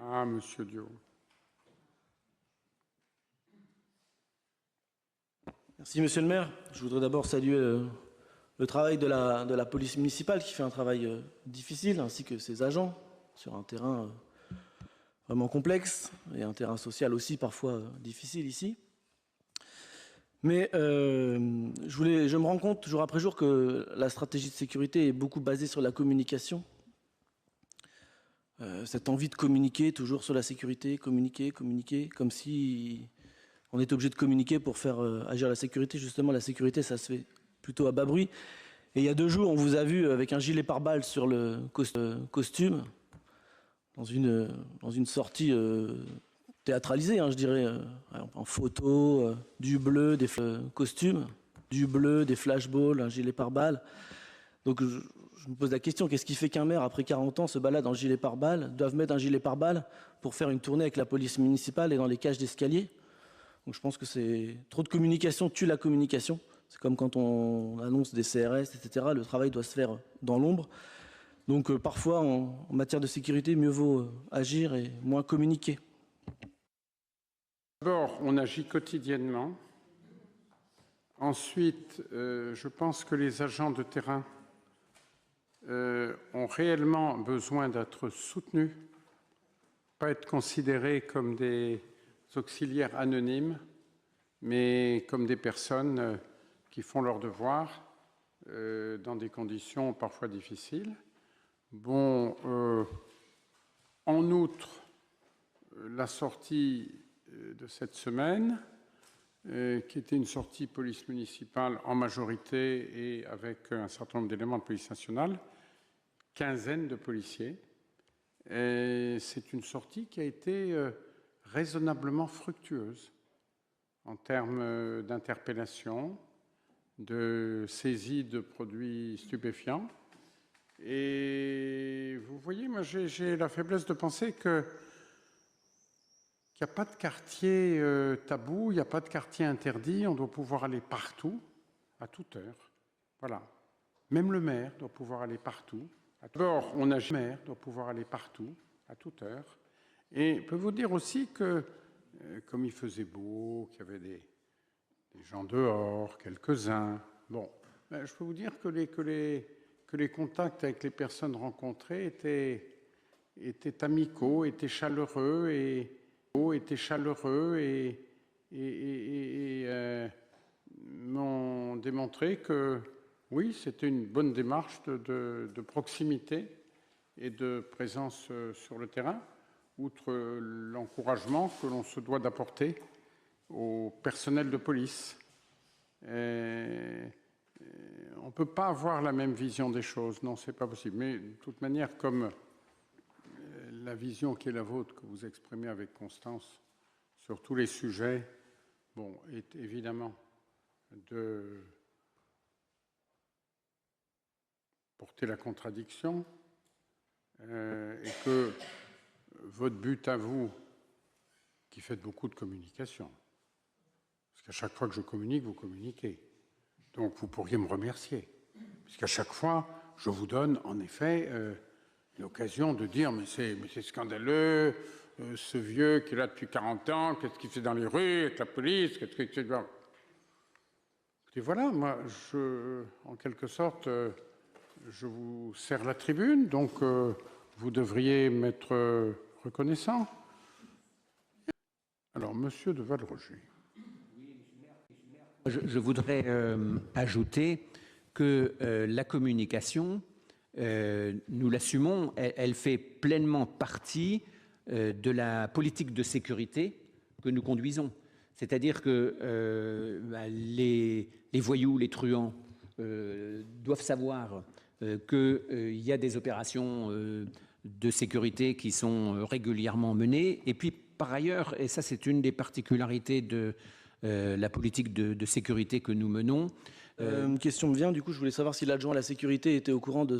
Ah, Monsieur Dio. Merci Monsieur le maire. Je voudrais d'abord saluer le travail de la police municipale qui fait un travail difficile, ainsi que ses agents sur un terrain vraiment complexe et un terrain social aussi parfois difficile ici. Mais je me rends compte jour après jour que la stratégie de sécurité est beaucoup basée sur la communication. Cette envie de communiquer toujours sur la sécurité, communiquer, comme si on est obligé de communiquer pour faire agir la sécurité. Justement, la sécurité, ça se fait plutôt à bas bruit. Et il y a 2 jours, on vous a vu avec un gilet pare-balles sur le costume, dans une sortie théâtralisée, hein, je dirais, en photo, du bleu, des costumes, du bleu, des flashballs, un gilet pare-balles. Donc je me pose la question, qu'est-ce qui fait qu'un maire, après 40 ans, se balade en gilet pare-balles, doivent mettre un gilet pare-balles pour faire une tournée avec la police municipale et dans les cages d'escalier? Donc je pense que c'est trop de communication tue la communication. C'est comme quand on annonce des CRS, etc. Le travail doit se faire dans l'ombre. Donc parfois, en matière de sécurité, mieux vaut agir et moins communiquer. D'abord, on agit quotidiennement. Ensuite, je pense que les agents de terrain ont réellement besoin d'être soutenus, pas être considérés comme des auxiliaires anonymes, mais comme des personnes qui font leur devoir dans des conditions parfois difficiles. Bon, en outre, la sortie de cette semaine, qui était une sortie police municipale en majorité et avec un certain nombre d'éléments de police nationale, quinzaine de policiers. C'est une sortie qui a été raisonnablement fructueuse en termes d'interpellation, de saisie de produits stupéfiants. Et vous voyez, moi j'ai la faiblesse de penser qu'il n'y a pas de quartier tabou, il n'y a pas de quartier interdit, on doit pouvoir aller partout, à toute heure. Voilà. Même le maire doit pouvoir aller partout. D'abord, le maire doit pouvoir aller partout, à toute heure. Et je peux vous dire aussi que, comme il faisait beau, qu'il y avait des gens dehors, quelques-uns, bon, ben, je peux vous dire que les contacts avec les personnes rencontrées étaient amicaux, étaient chaleureux et m'ont démontré que oui, c'était une bonne démarche de proximité et de présence sur le terrain, outre l'encouragement que l'on se doit d'apporter au personnel de police. On ne peut pas avoir la même vision des choses, non, c'est pas possible. Mais de toute manière, comme la vision qui est la vôtre, que vous exprimez avec constance sur tous les sujets, bon, est évidemment de porter la contradiction, et que votre but à vous, qui faites beaucoup de communication, parce qu'à chaque fois que je communique, vous communiquez, donc vous pourriez me remercier, puisqu'à chaque fois, je vous donne en effet l'occasion de dire mais c'est scandaleux, ce vieux qui est là depuis 40 ans, qu'est-ce qu'il fait dans les rues avec la police, qu'est-ce qu'il fait. Et voilà, moi, en quelque sorte, je vous sers la tribune, donc vous devriez m'être reconnaissant. Alors, Monsieur de Valroger. Je voudrais ajouter que la communication, nous l'assumons, elle fait pleinement partie de la politique de sécurité que nous conduisons. C'est-à-dire que les voyous, les truands doivent savoir qu'il y a des opérations de sécurité qui sont régulièrement menées. Et puis, par ailleurs, et ça c'est une des particularités de la politique de sécurité que nous menons. Une question me vient, du coup, je voulais savoir si l'adjoint à la sécurité était au courant de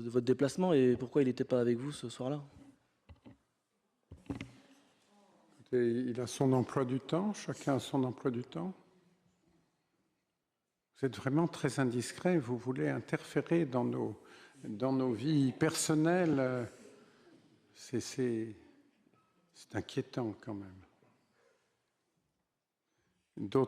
votre déplacement et pourquoi il n'était pas avec vous ce soir-là. Il a son emploi du temps, chacun a son emploi du temps. Vous êtes vraiment très indiscret, vous voulez interférer dans nos vies personnelles. C'est inquiétant quand même. D'autres